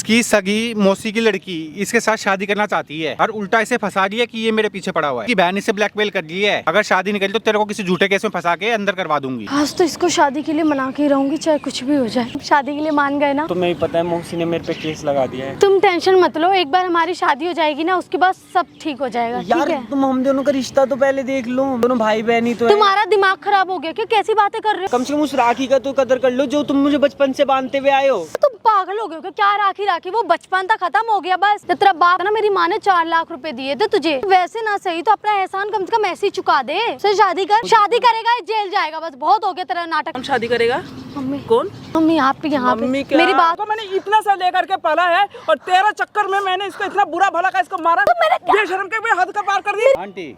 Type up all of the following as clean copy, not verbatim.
इसकी सगी मौसी की लड़की इसके साथ शादी करना चाहती है और उल्टा इसे फंसा रही है कि ये मेरे पीछे पड़ा हुआ है। कि बहन इसे ब्लैकमेल कर रही है, अगर शादी नहीं करी तो तेरे को किसी झूठे केस में फंसा के अंदर करवा दूंगी। आज तो इसको शादी के लिए मना के रहूंगी, चाहे कुछ भी हो जाए। शादी के लिए मान गए ना। तुम्हें पता है मौसी ने मेरे पे केस लगा दिया है। तुम टेंशन मत लो, एक बार हमारी शादी हो जाएगी ना, उसके बाद सब ठीक हो जाएगा। यार ठीक है? तुम हम दोनों का रिश्ता तो पहले देख लो, दोनों भाई बहन ही तो है। तुम्हारा दिमाग खराब हो गया क्या? कैसी बातें कर रहे हो? कम से कम उस राखी का तो कदर कर लो जो तुम मुझे बचपन से बांधते हुए आए हो। तुम पागल हो गए हो क्या? राखी वो बचपन तक खत्म हो गया बस। तेरा बाप ना, मेरी माँ ने 4 लाख रुपए दिए थे तुझे। वैसे ना सही तो अपना एहसान कम से कम ऐसे ही चुका दे। शादी कर, शादी करेगा जेल जाएगा, बस बहुत हो गया तेरा नाटक। कौन शादी करेगा? मम्मी। कौन? मम्मी आप यहाँ पे मेरी बात। तो मैंने इतना सा लेकर के पाला है और तेरा चक्कर में मैंने इसको इतना बुरा भला का इसको मारा। बेशर्म के भी हद का पार कर दी। आंटी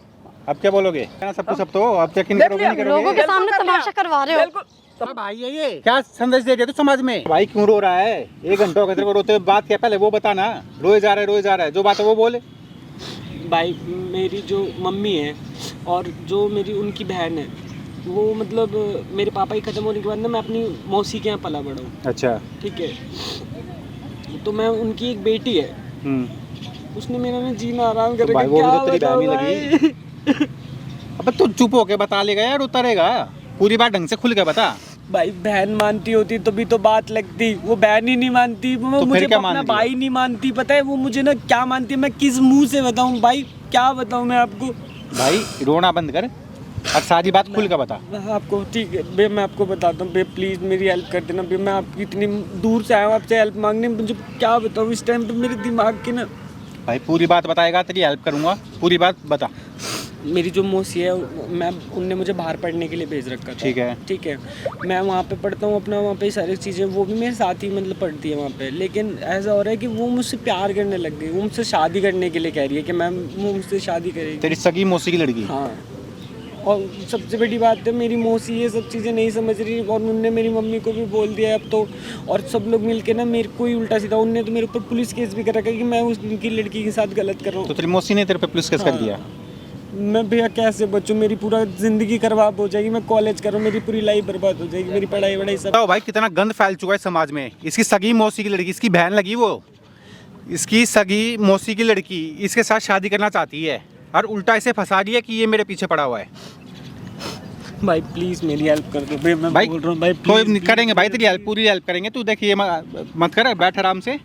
अब क्या बोलोगे? सब कुछ अब तो अब यकीन करोगे नहीं करोगे? लोगों के सामने तमाशा करवा रहे हो। बिल्कुल। तो भाई ये क्या संदेश दे रहे तो समाज में? भाई क्यों रो रहा है? 1 घंटा हो गया तेरे को रोते हुए। बात क्या पहले वो बताना। रोए जा रहा है जो बात है वो बोले। भाई मेरी जो मम्मी है और जो मेरी उनकी बहन है, वो मतलब मेरे पापा ही खत्म होने के बाद ना मैं अपनी मौसी के यहाँ पला बड़ा हूँ। अच्छा ठीक है, तो मैं उनकी एक बेटी है, उसने मेरा ना जीना आराम कर भाई वो भी तो तेरी बहन ही लगी। अब तू चुप होके बता लेगा यार, उतरेगा पूरी बात ढंग से खुल के बता। भाई बहन मानती होती तो भी तो बात लगती, वो बहन ही नहीं मानती। वो तो मुझे क्या अपना भाई नहीं मानती। पता है वो मुझे ना क्या मानती है? मैं किस मुंह से बताऊं भाई, क्या बताऊं मैं आपको? भाई रोना बंद कर और सारी बात खुल के बता। आपको ठीक है बे, मैं आपको बताता हूँ बे, प्लीज़ मेरी हेल्प कर देना बे। मैं आपकी इतनी दूर से आया हूँ आपसे हेल्प मांगने, मुझे क्या बताऊँ इस टाइम पे मेरे दिमाग की ना। भाई पूरी बात बताएगा तेरी हेल्प करूंगा, पूरी बात बता। मेरी जो मौसी है मैं उनने मुझे बाहर पढ़ने के लिए भेज रखा था। ठीक है, मैं वहाँ पे पढ़ता हूँ अपना, वहाँ पे सारी चीज़ें, वो भी मेरे साथ ही मतलब पढ़ती है वहाँ पे। लेकिन ऐसा हो रहा है कि वो मुझसे प्यार करने लग गई, वो मुझसे शादी करने के लिए कह रही है कि मैम वो मुझसे शादी करेगी। तेरी सगी मौसी की लड़की? हाँ, और सबसे बड़ी बात है मेरी मौसी ये सब चीज़ें नहीं समझ रही और उन्होंने मेरी मम्मी को भी बोल दिया है अब तो। और सब लोग मिलके ना मेरे को ही उल्टा सीधा, उनने तो मेरे ऊपर पुलिस केस भी कर रखा है कि मैं उनकी लड़की के साथ गलत कर रहा हूँ। तो तेरी मौसी ने तेरे पे पुलिस केस कर दिया? मैं भैया कैसे बचूं? मेरी पूरा जिंदगी खराब हो जाएगी। मैं कॉलेज कर रहा हूँ, मेरी पूरी लाइफ बर्बाद हो जाएगी, मेरी पढ़ाई सब। तो भाई कितना गंद फैल चुका है समाज में। इसकी सगी मौसी की लड़की, इसकी बहन लगी वो, इसकी सगी मौसी की लड़की इसके साथ शादी करना चाहती है और उल्टा इसे फंसा रही है कि ये मेरे पीछे पड़ा हुआ है। भाई प्लीज मेरी हेल्प कर दो भाई, मैं भाई बोल रहा हूँ भाई कोई करेंगे भाई, तेरी हेल्प पूरी हेल्प करेंगे। तू देखिए मत कर, बैठ आराम से,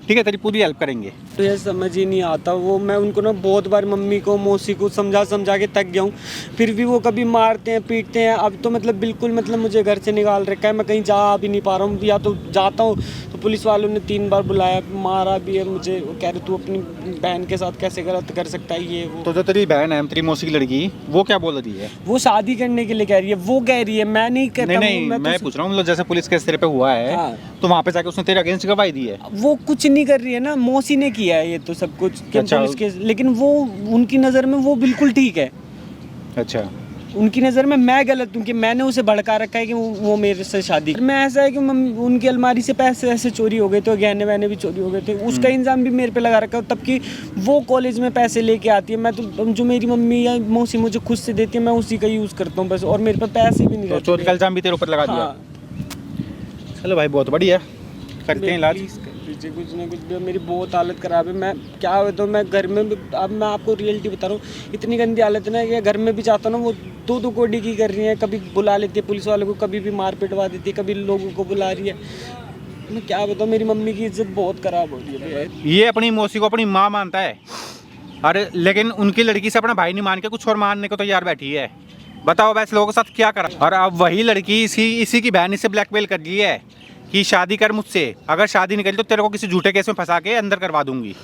ठीक है? तेरी पूरी हेल्प करेंगे। तो ये समझ ही नहीं आता वो, मैं उनको ना बहुत बार मम्मी को मौसी को समझा के थक गया हूँ, फिर भी वो कभी मारते हैं पीटते हैं। अब तो मतलब बिल्कुल मतलब मुझे घर से निकाल रखा है, मैं कहीं जा भी नहीं पा रहा हूँ। या तो जाता हूँ तो पुलिस वालों ने 3 बार बुलाया, मारा भी है मुझे। वो कह रहे तू अपनी बहन के साथ कैसे गलत कर सकता है ये वो। तो जो तेरी बहन है, तेरी मौसी की लड़की, वो क्या बोल रही है? वो शादी करने के लिए कह रही है, वो कह रही है, मैं नहीं करता। नहीं, मैं पूछ रहा हूँ मतलब जैसे पुलिस केस तेरे पे हुआ है, हाँ। तो वहाँ पे जाके उसने तेरे अगेंस्ट गवाही दी है? वो कुछ नहीं कर रही है ना, मौसी ने किया है ये तो सब कुछ। अच्छा। पुलिस केस, लेकिन वो उनकी नज़र में वो बिल्कुल ठीक है। अच्छा, उनकी नज़र में मैं गलत हूँ कि मैंने उसे भड़का रखा है कि वो मेरे से शादी। मैं ऐसा है कि उनकी अलमारी से पैसे ऐसे चोरी हो गए थे, गहने वहने भी चोरी हो गए थे, उसका इंजाम भी मेरे पे लगा रखा है। तब कि वो कॉलेज में पैसे लेके आती है, मैं तो जो मेरी मम्मी या मौसी मुझे खुद से देती है मैं उसी का यूज़ करता हूँ बस, और मेरे पे पैसे भी नहीं तो रहते। चोरी का इल्जाम भी तेरे ऊपर लगा दिया? हाँ। चलो भाई बहुत बढ़िया, करते हैं इलाज। प्लीज़ कर दीजिए कुछ ना कुछ भी, मेरी बहुत हालत ख़राब है। मैं क्या हो तो मैं घर में भी, अब मैं आपको रियलिटी बता रहा हूँ, इतनी गंदी हालत है ना कि घर में भी चाहता हूँ ना, वो 2-2 कोडी की कर रही है। कभी बुला लेती है पुलिस वालों को, कभी भी मार पिटवा देती है, कभी लोगों को बुला रही है। मैं क्या बताऊँ, मेरी मम्मी की इज्जत बहुत ख़राब हो रही है भैया। ये अपनी मौसी को अपनी माँ मानता है, अरे लेकिन उनकी लड़की से अपना भाई नहीं मान के कुछ और मानने को तैयार बैठी है। बताओ वैसे लोगों के साथ क्या करा। और अब वही लड़की इसी की बहन से ब्लैकमेल कर रही है कि शादी कर मुझसे, अगर शादी नहीं करी तो तेरे को किसी झूठे केस में फंसा के अंदर करवा दूंगी।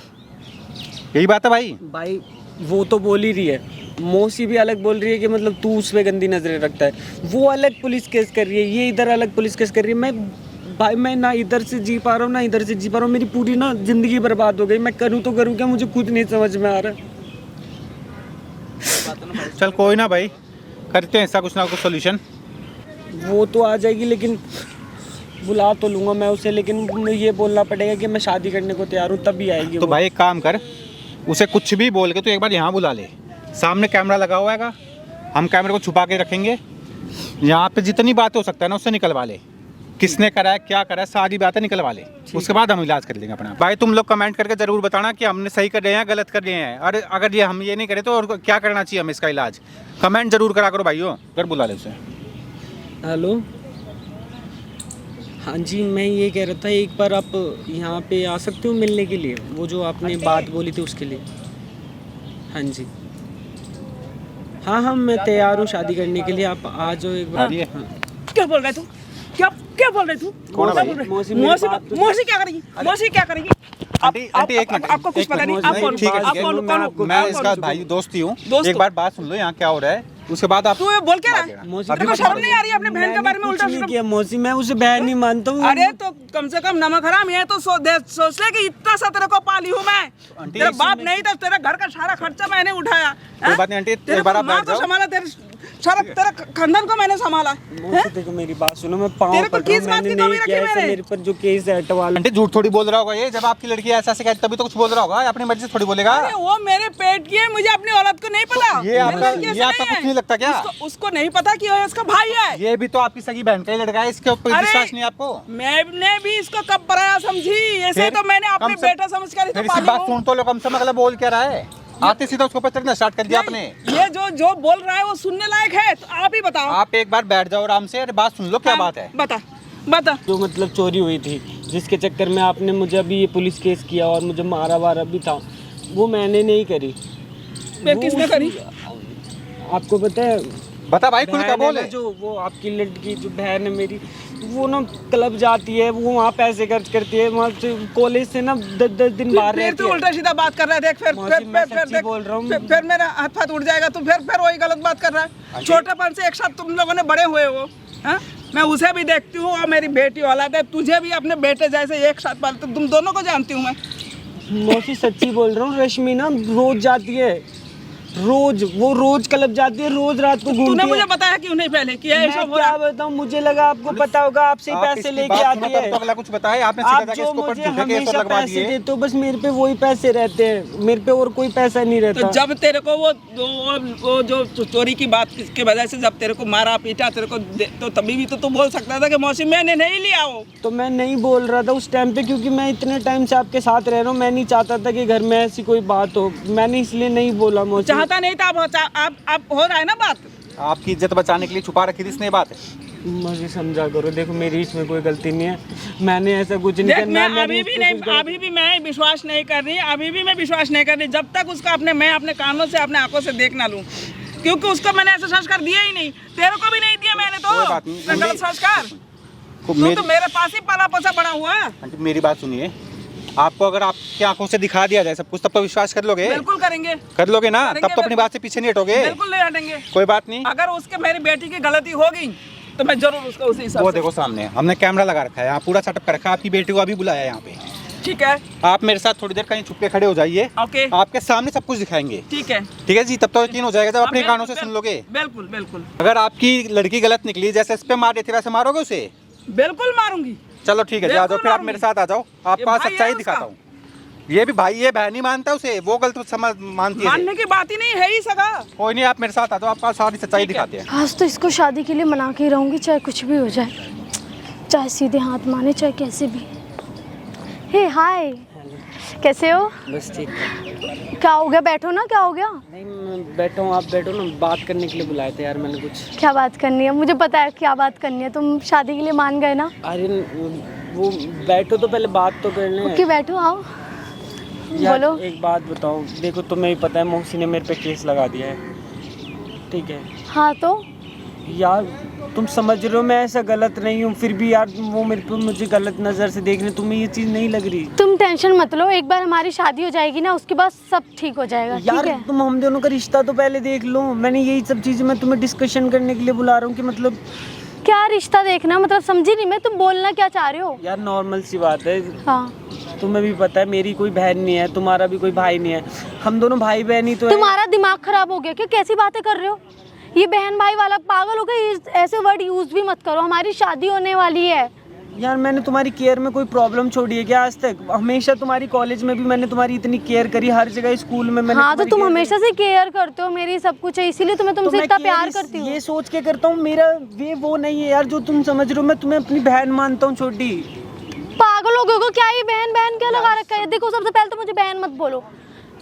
यही बात है भाई वो तो बोल ही रही है, मौसी भी अलग बोल रही है कि मतलब तू उस पर गंदी नज़रें रखता है। वो अलग पुलिस केस कर रही है, ये इधर अलग पुलिस केस कर रही है। मैं ना इधर से जी पा रहा हूँ ना इधर से जी पा रहा हूँ, मेरी पूरी ना ज़िंदगी बर्बाद हो गई। मैं करूँ तो करूँ क्या, मुझे खुद नहीं समझ में आ रहा। चल कोई ना भाई, करते हैं इसका कुछ ना कुछ सोल्यूशन। वो तो आ जाएगी, लेकिन बुला तो लूँगा मैं उसे, लेकिन ये बोलना पड़ेगा कि मैं शादी करने को तैयार हूँ, तभी आएगी। तो भाई एक काम कर, उसे कुछ भी बोल के तो एक बार यहाँ बुला ले। सामने कैमरा लगा हुआ है, हम कैमरे को छुपा के रखेंगे, यहाँ पे जितनी बात हो सकता है ना उससे निकलवा ले। किसने करा है, क्या करा है, सारी बातें निकलवा ले, उसके बाद हम इलाज कर लेंगे अपना। भाई तुम लोग कमेंट करके जरूर बताना कि हमने सही कर रहे हैं, गलत कर रहे हैं, और अगर ये हम ये नहीं करें तो और क्या करना चाहिए हमें इसका इलाज। कमेंट जरूर करा करो भाइयों। कर बुला ले उसे। हेलो, हाँ जी, मैं ये कह रहा था एक बार आप यहाँ पे आ सकते हो मिलने के लिए, वो जो आपने बात बोली थी उसके लिए। हाँ जी, हाँ हाँ मैं तैयार हूँ शादी करने के लिए, आप आ जाओ एक बार। हाँ। क्या बोल रहे तू? क्या क्या बोल रहे तू? कौन है क्या भाई? बोल रहे? मौसी, मौसी क्या करेगी? मौसी क्या करेगी? आंटी एक मिनट, आपको कुछ एक पता नहीं? मिनट, आप कौन? ठीक है, आप ठीक है, कौन? मैं इसका भाई दोस्त ही हूँ। दोस्त एक हो? बार बात सुन लो यहाँ क्या हो रहा है, उसके बाद आप तू ये बोल क्या रहा है? मौसी, तेरे को शर्म नहीं आ रही है अपने बहन के बारे में उल्टा नहीं सीधा? किया मौसी, मैं उसे बहन नहीं मानता हूँ। अरे तो कम से कम नमक हराम ये तो सोच ले कि इतना सा तेरे को पाली हूँ मैं। आंटी, तेरा बाप नहीं था, तेरे घर का सारा खर्चा मैंने उठाया। कोई बात नहीं आंटी, तेरे एक बार को आप माँ बैठ को जाओ। संभाला, तेरे सारा तेरा खानदान को मैंने संभाला। मौसी देखो मेरी बात सुनो, मैं पाँव तेरे को पड़ रहा हूँ, किस बात मैंने की कमी नहीं रखी किया ऐसा, मैंने? मेरे पर जो केस है हटवा लो। आंटी झूठ थोड़ी बोल रहा होगा ये, जब आपकी लड़की ऐसा ऐसे कहती तभी तो कुछ बोल रहा होगा, अपनी मर्जी से थोड़ी बोलेगा। अरे वो मेरे पेट की है, मुझे अपनी औलाद को नहीं पता। ये मेरी आपका लड़की ऐसे ये आपका नहीं कुछ नहीं लगता क्या? उसको नहीं पता कि ये इसका भाई है। ये भी तो आपकी सगी बहन का ही लड़का है, इसके ऊपर अरे, विश्वास नहीं आपको? मैंने भी इसको कब पराया समझी, ऐसे फिर? तो मैंने अपने कम से- बेटा समझ कर ही फिर तो इसकी पाली बात हूँ। सुन तो लो कम से कम, अगला बोल क्या रहा है, आते सीधा उसके ऊपर चढ़ना स्टार्ट कर दिया आपने। ये जो बोल रहा है वो सुनने लायक है, तो आप ही बताओ। आप एक बार बैठ जाओ आराम से, अरे बात सुन लो क्या बात है। बता बता। जो मतलब चोरी हुई थी, जिसके चक्कर में आपने मुझे अभी ये पुलिस केस किया और मुझे मारा वारा भी था, वो मैंने नहीं करी। फिर वो किसने करी? आपको पता है, बता भाई खुल बहन क्या है बोले। ना जो वो आपकी लड़की जो बहन है मेरी, वो ना क्लब जाती है, वो वहाँ पैसे खर्च करती है, वहाँ से कॉलेज से ना 10-10 दिन बाहर फिर रहती तू है। उल्टा सीधा बात कर रहा है, देख फिर मौसी, मैं फिर सच्ची देख, बोल रहा हूँ। फिर मेरा हाथ हाथ उड़ जाएगा। तू फिर वही गलत बात कर रहा है। छोटेपन से एक साथ तुम लोगों ने बड़े हुए हो, हाँ? मैं उसे भी देखती हूँ और मेरी बेटी औलाद है, तुझे भी अपने बेटे जैसे एक साथ पालते, तुम दोनों को जानती हूँ मैं। मौसी सच्ची बोल रहा हूँ, रश्मि ना रोज जाती है, रोज वो रोज क्लब जाती है, रोज रात को घूमती तूने है। मुझे बताया क्यों नहीं पहले कि ऐसा मैं हो क्या रहा? बताऊं, मुझे लगा आपको पता होगा, आपसे आप पैसे इसकी लेके बात आती सुनो तब है। तो अगला कुछ बताए, आपने सीधा आप जाके जो इसके ऊपर मुझे झूठे केस हमेशा लगवा पैसे दिए। देते हो, बस मेरे पे वही पैसे रहते हैं, मेरे पे और कोई पैसा नहीं तो रहता। जब तेरे को वो जो चोरी की बात की वजह से जब तेरे को मारा पीटा तेरे को तो तभी भी तो तू बोल सकता था कि मौसी मैंने नहीं लिया हो। तो मैं नहीं बोल रहा था उस टाइम पे, क्योंकि मैं इतने टाइम से आपके साथ रह रहा हूँ, मैं नहीं चाहता था कि घर में ऐसी कोई बात हो, मैंने इसलिए नहीं बोला मौसी। चाहता नहीं था, अब हो रहा है ना बात। आपकी इज्जत बचाने के लिए छुपा रखी थी इसने ये बात। मुझे समझा करो, देखो मेरी इसमें कोई गलती नहीं है, मैंने ऐसा कुछ नहीं देख किया। मैं मैंने अभी इस भी पे नहीं, कुछ गलत- अभी भी मैं विश्वास नहीं कर रही, अभी भी मैं विश्वास नहीं कर रही जब तक उसका मैं अपने कानों से अपने आंखों से देख ना लूं, क्योंकि उसको मैंने ऐसा संस्कार दिया ही नहीं, तेरे को भी नहीं दिया मैंने कोई बात नहीं। तो गलत संस्कार। को तू मेरी तो मेरे पास ही पाला पोसा बड़ा हुआ है। आंटी मेरी बात सुनिए, आपको अगर आपकी आंखों से दिखा दिया जाए सब कुछ तब तो विश्वास कर लोगे, बिल्कुल करेंगे, कर लोगे ना, करेंगे, तब तो अपनी बात से पीछे नहीं हटोगे। बिल्कुल नहीं हटेंगे। कोई बात नहीं, अगर उसके मेरी बेटी की गलती होगी तो मैं जरूर उसका उसी हिसाब वो से। देखो सामने हमने कैमरा लगा रखा है, यहाँ पूरा सेटअप कर रखा है, आपकी बेटी को अभी बुलाया है यहाँ पे। ठीक है, आप मेरे साथ थोड़ी देर कहीं छुप के खड़े हो जाइए, ओके, आपके सामने सब कुछ दिखाएंगे। ठीक है। ठीक है जी, तब तो यकीन हो जाएगा जब अपने हाँ, कानों से बिल्कुल, सुन लोगे। बिल्कुल बिल्कुल अगर आपकी लड़की गलत निकली, जैसे इस पे मार रही थी वैसे मारोगे उसे? बिल्कुल मारूंगी। चलो ठीक है जी, आ जाओ बिल्कुल फिर आप मारूंगी। मेरे साथ आ जाओ, आपको आज भाई है सच्चाई उसका। दिखाता हूँ। ये भी भाई, ये बहन ही मानता है उसे, वो गलत समझ मानती है। मानने की बात ही नहीं है ही सगा। कोई नहीं, आप मेरे साथ आ जाओ, आपको सारी सच्चाई ठीक है। दिखाते हैं। आज तो इसको शादी के लिए मना के ही रहूंगी, चाहे कुछ भी हो जाए, चाहे सीधे हाथ माने चाहे कैसे भी। हे हाय, कैसे हो? बस ठीक है। क्या हो गया? बैठो ना, क्या हो गया? नहीं मैं बैठा हूँ, आप बैठो ना, बात करने के लिए बुलाए थे यार मैंने कुछ। क्या बात करनी है? मुझे पता है क्या बात करनी है, तुम शादी के लिए मान गए ना। अरे वो बैठो तो पहले बात तो कर लें। ओके बैठो, आओ यार, बोलो। एक बात बताओ, देखो तुम्हें भी पता है मौसी ने मेरे पे केस लगा दिया है, ठीक है हाँ तो यार, तुम समझ रहे हो मैं ऐसा गलत नहीं हूँ, फिर भी यार वो मेरे पे मुझे गलत नज़र से देख रहे, तुम्हें ये चीज़ नहीं लग रही? तुम टेंशन मत लो, एक बार हमारी शादी हो जाएगी ना, उसके बाद सब ठीक हो जाएगा। ठीक यार है? तुम हम दोनों का रिश्ता तो पहले देख लो, मैंने यही सब चीज़ें मैं तुम्हें डिस्कशन करने के लिए बुला रहा हूँ कि मतलब क्या रिश्ता देखना, मतलब समझी नहीं मैं, तुम बोलना क्या चाह रहे हो? यार नॉर्मल सी बात है, हाँ, तुम्हें भी पता है मेरी कोई बहन नहीं है, तुम्हारा भी कोई भाई नहीं है, हम दोनों भाई बहन ही तो हैं। तुम्हारा दिमाग खराब हो गया क्या? कैसी बातें कर रहे हो? ये बहन भाई वाला पागल हो गए, ऐसे वर्ड यूज भी मत करो, हमारी शादी होने वाली है। यार मैंने तुम्हारी केयर में कोई प्रॉब्लम छोड़ी है क्या आज तक? हमेशा तुम्हारी कॉलेज में भी मैंने तुम्हारी इतनी केयर करी, हर जगह स्कूल में मैंने हाँ तो तुम्हारी तुम care हमेशा से केयर करते हो, मेरी सब कुछ है, इसीलिए तुम्हें तो तुमसे मैं इतना care प्यार करती हूँ। ये सोच के करता हूँ, मेरा वे वो नहीं है यार जो तुम समझ रहे हो। मैं तुम्हें अपनी बहन मानता हूँ छोटी। पागल हो गए हो क्या? ये बहन बहन क्या लगा रखा है? देखो सबसे पहले तो मुझे बहन मत बोलो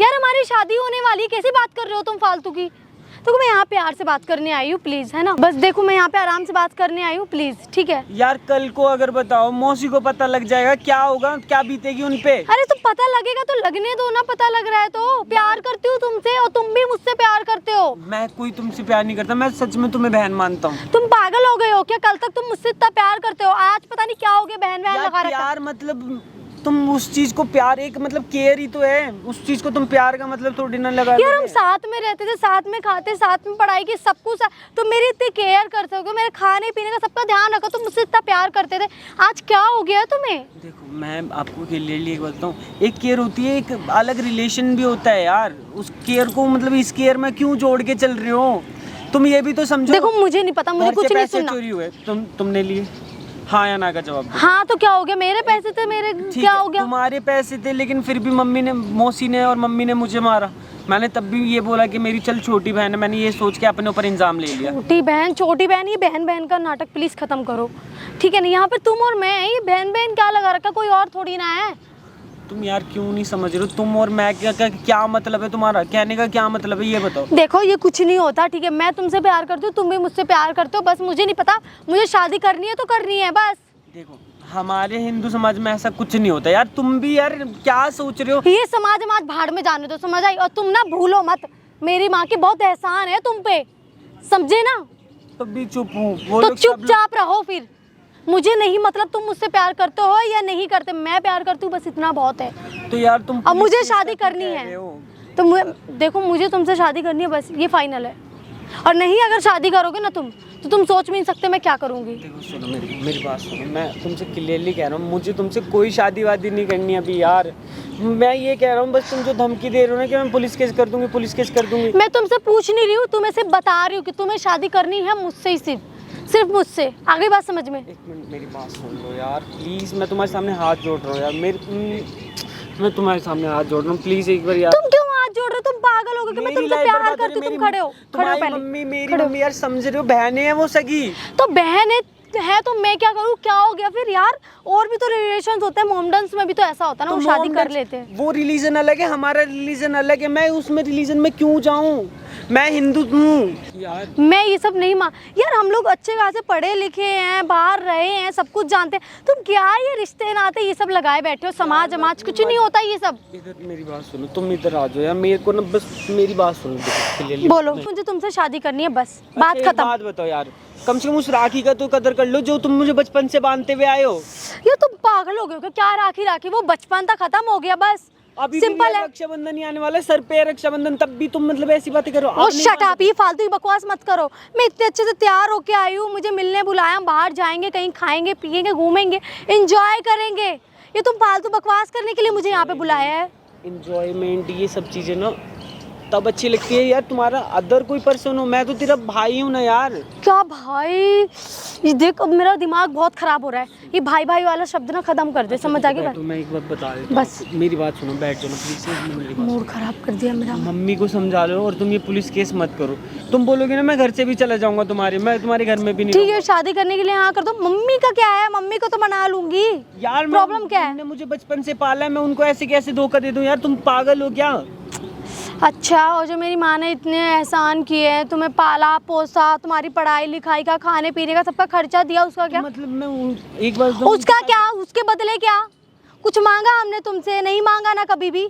यार, हमारी शादी होने वाली है, कैसी बात कर रहे हो तुम फालतू की? देखो मैं यहाँ प्यार से बात करने आई हूँ प्लीज, है ना? बस देखो मैं यहाँ पे आराम से बात करने आई हूँ प्लीज, ठीक है? यार कल को अगर बताओ मौसी को पता लग जाएगा, क्या होगा, क्या बीतेगी उन पे? अरे तो पता लगेगा तो लगने दो ना, पता लग रहा है तो। प्यार करती हूँ तुमसे और तुम भी मुझसे प्यार करते हो। मैं कोई तुमसे प्यार नहीं करता, मैं सच में तुम्हें बहन मानता हूँ। तुम पागल हो गए हो क्या? कल तक तुम मुझसे इतना प्यार करते हो, आज पता नहीं क्या हो गया, बहन बहन यार लगा रखा है। प्यार मतलब तुम उस चीज को प्यार, एक मतलब केयर ही तो है, उस चीज को तुम प्यार का मतलब थोड़ी ना लगा यार हम दोगे। साथ में रहते थे, साथ में खाते, साथ में पढ़ाई की, सब कुछ। तुम मेरी इतनी केयर करते हो, मेरे खाने पीने का सबका ध्यान रखो, तुम मुझसे इतना प्यार करते थे, आज क्या हो गया है तुम्हें? देखो मैं आपको क्लियरली एक बताता हूँ, एक केयर होती है, एक अलग रिलेशन भी होता है यार। उस केयर को मतलब इस केयर में क्यों जोड़ के चल रहे हो तुम? ये भी तो समझो। देखो मुझे नहीं पता, मुझे घर से कुछ नहीं पैसे सुनना। चोरी हुए, तुमने लिए? हाँ या ना का जवाब दो। हाँ तो क्या हो गया? मेरे पैसे थे, मेरे ठीक क्या है, हो गया? तुम्हारे पैसे थे, लेकिन फिर भी मौसी ने और मम्मी ने मुझे मारा। मैंने तब भी ये बोला कि मेरी चल छोटी बहन है, मैंने ये सोच के अपने ऊपर इंजाम ले लिया। छोटी बहन, ये बहन बहन का नाटक प्लीज खत्म करो, ठीक है ना? यहाँ पे तुम और मैं, ये बहन बहन क्या लगा रखा, कोई और थोड़ी ना है। तुम यार क्यों नहीं समझ रहे हो? तुम और मैं क्या मतलब है तुम्हारा? कहने का क्या मतलब है ये बताओ। देखो ये कुछ नहीं होता, ठीक है? मैं तुमसे प्यार करती हूँ, तुम भी मुझसे प्यार करते हो, बस मुझे नहीं पता, मुझे शादी करनी है तो करनी है बस। देखो हमारे हिंदू समाज में ऐसा कुछ नहीं होता यार, तुम भी यार क्या सोच रहे हो? ये समाज भाड़ में जाने दो, समझ आई? और तुम ना भूलो मत, मेरी माँ की बहुत एहसान है तुम पे, समझे ना? तो भी चुप हूँ, वो तो लोग सब लोग- चुपचाप रहो फिर, मुझे नहीं मतलब तुम मुझसे प्यार करते हो या नहीं करते, मैं प्यार करती हूँ, बस इतना बहुत है। तो यार तुम अब मुझे पुलिस शादी केस का करनी क्यों कह है। रहे हो? तो देखो मुझे तुमसे शादी करनी है, बस ये फाइनल है। और नहीं अगर शादी करोगे ना तुम, तो तुम सोच भी नहीं सकते मैं क्या करूँगी। देखो सुनो, मेरी बात सुनो, मैं तुमसे क्लियरली कह रहा हूँ, मुझे तुमसे कोई शादी वादी नहीं करनी अभी यार। मैं ये कह रहा हूँ, बस तुम जो धमकी दे रहे हो ना कि मैं पुलिस केस कर दूंगी, पुलिस केस कर दूंगी। मैं तुमसे पूछ नहीं रही हूँ, तुम्हें सिर्फ बता रही हूँ कि तुम्हें शादी करनी है मुझसे ही, सिर्फ मुझसे। आगे बात समझ में? एक मिनट मेरी बात सुन लो यार प्लीज, मैं तुम्हारे सामने हाथ जोड़ रहा हूँ यार, मैं तुम्हारे सामने हाथ जोड़ रहा हूँ प्लीज एक बार यार। तुम क्यों हाथ जोड़ रहे हो? तुम पागल हो गए कि मैं तुमसे प्यार करती हूँ? तुम खड़े हो तुम्हारी पहले। मम्मी, मेरी खड़े हो। मम्मी यार, समझ रहे हो, बहनें हैं वो सगी। तो बहन है तो मैं क्या करूँ? क्या हो गया फिर यार? और भी तो रिलेशंस होते हैं, मोमडन्स में भी तो ऐसा होता है ना, वो शादी कर लेते हैं। वो रिलीजन अलग है, हमारा रिलीजन अलग है, मैं उसमें रिलीजन में क्यों जाऊँ? मैं हिंदू हूँ यार। मैं ये सब नहीं यार हम लोग अच्छे खासे पढ़े लिखे हैं, बाहर रहे हैं, सब कुछ जानते हैं। तुम क्या ये रिश्ते नाते ये सब लगाए बैठे हो? समाज कुछ नहीं होता ये सब। इधर मेरी बात सुनो, तुम इधर आ जाओ यार, मेरे को ना बस मेरी बात सुनो clearly। बोलो, मुझे तुमसे शादी करनी है बस, बात अच्छा, एक खत्म। बात बताओ यार, कम से कम उस राखी का तो कदर कर लो जो तुम मुझे बचपन से बांधते हुए आए हो। यार तुम पागल हो गए हो क्या? राखी वो बचपन तक खत्म हो गया, बस अभी सिंपल है। रक्षाबंधन ही आने वाला है, सर पे रक्षाबंधन, तब भी तुम मतलब ऐसी बातें करो। ओ शट अप, ये फालतू की बकवास मत करो। मैं इतने अच्छे से तैयार होके आई हूँ, मुझे मिलने बुलाया, बाहर जाएंगे, कहीं खाएंगे पिएंगे, घूमेंगे, एंजॉय करेंगे। ये तुम फालतू बकवास करने के लिए मुझे यहाँ पे बुलाया है? एंजॉयमेंट ये सब चीजें ना तब अच्छी लगती है यार, तुम्हारा अदर कोई पर्सन हो, मैं तो तेरा भाई हूँ ना यार। क्या भाई? ये देख अब मेरा दिमाग बहुत खराब हो रहा है, ये भाई भाई वाला शब्द ना खत्म कर दे, समझ आ गई बात? तो मैं एक बात बता देता हूँ, बस। मेरी बात सुनो, बैठ जाओ प्लीज, मेरी बात मूड खराब कर दिया मेरा। मम्मी को समझा लो और तुम ये पुलिस केस मत करो। तुम बोलोगे ना मैं घर से भी चला जाऊंगा तुम्हारे, मैं तुम्हारे घर में भी नहीं ठीक है, शादी करने के लिए हाँ कर दो। मम्मी का क्या है? मम्मी को तो मना लूंगी यार। प्रॉब्लम क्या है? तुमने मुझे बचपन से पाला है, मैं उनको ऐसे कैसे धोखा दे दूं यार? तुम पागल हो क्या? अच्छा, और जो मेरी माँ ने इतने एहसान किए हैं, तुम्हें पाला पोसा, तुम्हारी पढ़ाई लिखाई का, खाने पीने का सबका खर्चा दिया, उसका क्या? मतलब मैं एक बार उसका क्या? उसके बदले क्या? कुछ मांगा हमने तुमसे? नहीं मांगा ना कभी भी।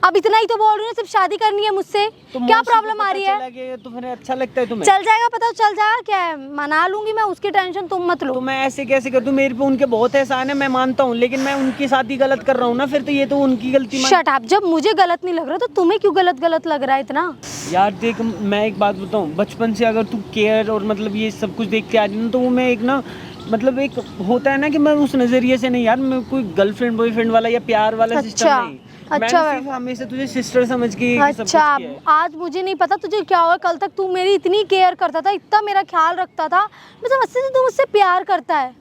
अब इतना ही तो बोल रही हूँ, सिर्फ शादी करनी है मुझसे, क्या प्रॉब्लम आ रही है? तो फिर अच्छा लगता है तुम्हें? चल जाएगा, पता चल जाएगा, क्या है, मना लूंगी मैं, उसकी टेंशन तुम मत लो। तो मैं ऐसे कैसे कर दूं? मेरे पे उनके बहुत एहसान है, मैं मानता हूँ, लेकिन मैं उनके साथ ही गलत कर रहा हूँ ना, फिर तो ये तो उनकी गलती शट अप, जब मुझे गलत नहीं लग रहा तो तुम्हें क्यों गलत लग रहा है इतना? यार देख, मैं एक बात बताऊँ, बचपन से अगर तू केयर और मतलब ये सब कुछ देखते आ रही ना, तो वो मैं एक ना मतलब एक होता है ना कि मैं उस नजरिए से नहीं यार, मैं कोई गर्लफ्रेंड बॉयफ्रेंड वाला या प्यार वाला सिस्टम नहीं। अच्छा, मैंने सिर्फ हमेशा तुझे सिस्टर समझ के सब कुछ अच्छा, किया है। आज मुझे नहीं पता तुझे क्या हुआ। कल तक तू मेरी इतनी केयर करता था, इतना मेरा ख्याल रखता था, मैं समझती थी तू मुझसे प्यार करता है।